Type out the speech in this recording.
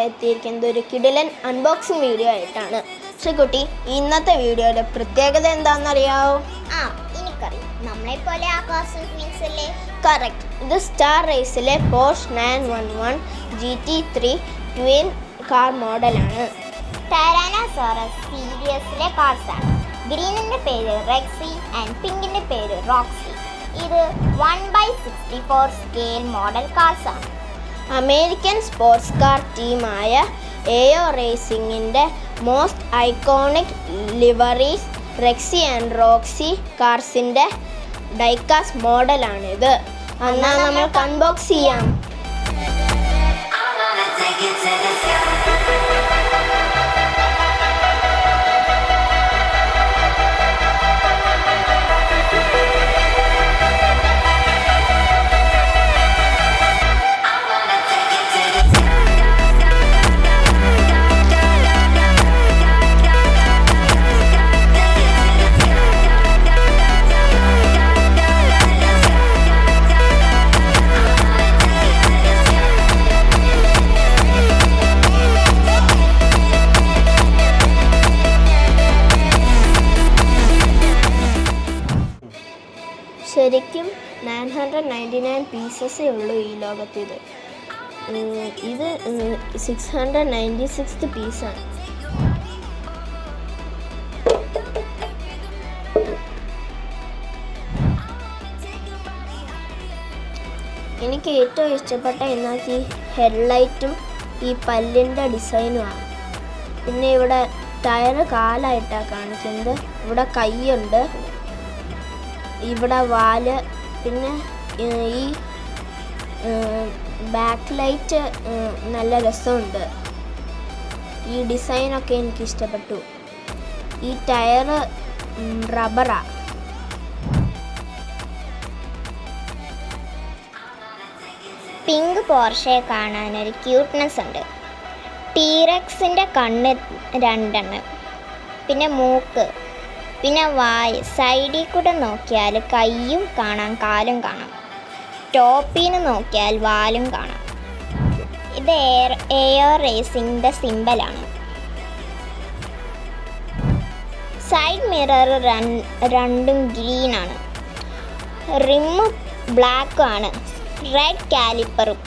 എത്തിയിരിക്കുന്നത് ഒരു കിടിലൻ അൺബോക്സിങ് വീഡിയോ ആയിട്ടാണ്. ശ്രീകുട്ടി, ഇന്നത്തെ വീഡിയോയുടെ പ്രത്യേകത എന്താണെന്നറിയാവോ? എനിക്കറിയാം. നമ്മളെപ്പോലെ ആകാശം ട്വിൻസ് അല്ലേ? കറക്റ്റ്. ഇത് സ്റ്റാർ റേസിലെ പോർഷ് 911 GT3 ട്വിൻ കാർ മോഡലാണ്. ടൈറാനോസോറസ് സീരീസിലെ കാർസാണ്. ഗ്രീനിൻ്റെ പേര് റെക്സി ആൻഡ് പിങ്കിൻ്റെ പേര് റോക്സി. ഇത് 1/64 സ്കെയിൽ മോഡൽ കാർസാണ്. അമേരിക്കൻ സ്പോർട്സ് കാർ ടീമായ എയോ റേസിംഗിൻ്റെ most iconic liveries Rexy and Roxy കാർസിൻ്റെ ഡൈകാസ്റ്റ് മോഡലാണിത്. എന്നാൽ നമുക്ക് അൺബോക്സ് ചെയ്യാം. ശരിക്കും 999 പീസസേ ഉള്ളൂ ഈ ലോകത്ത്. ഇത് 696th പീസാണ്. എനിക്ക് ഏറ്റവും ഇഷ്ടപ്പെട്ട ഇതിനകത്ത് ഈ ഹെഡ്ലൈറ്റും ഈ പല്ലിൻ്റെ ഡിസൈനുമാണ്. പിന്നെ ഇവിടെ ടയർ കാലായിട്ടാണ് കാണിക്കുന്നത്. ഇവിടെ കൈയുണ്ട്, ഇവിടെ വാല്, പിന്നെ ഈ ബാക്ക് ലൈറ്റ് നല്ല രസമുണ്ട്. ഈ ഡിസൈനൊക്കെ എനിക്ക് ഇഷ്ടപ്പെട്ടു. ഈ ടയർ റബ്ബറാ. പിങ്ക് പോർഷയെ കാണാനൊരു ക്യൂട്ട്നെസ് ഉണ്ട്. ടീറക്സിൻ്റെ കണ്ണ് 2, പിന്നെ മൂക്ക്, പിന്നെ വായ്. സൈഡിൽ കൂടെ നോക്കിയാൽ കൈയും കാണാം, കാലും കാണാം. ടോപ്പിന്ന് നോക്കിയാൽ വാലും കാണാം. ഇത് എയർ റേസിംഗിൻ്റെ സിമ്പലാണ്. സൈഡ് മിറർ രണ്ടും ഗ്രീനാണ്. റിമ്മ് ബ്ലാക്ക് ആണ്. റെഡ് കാലിപ്പറും.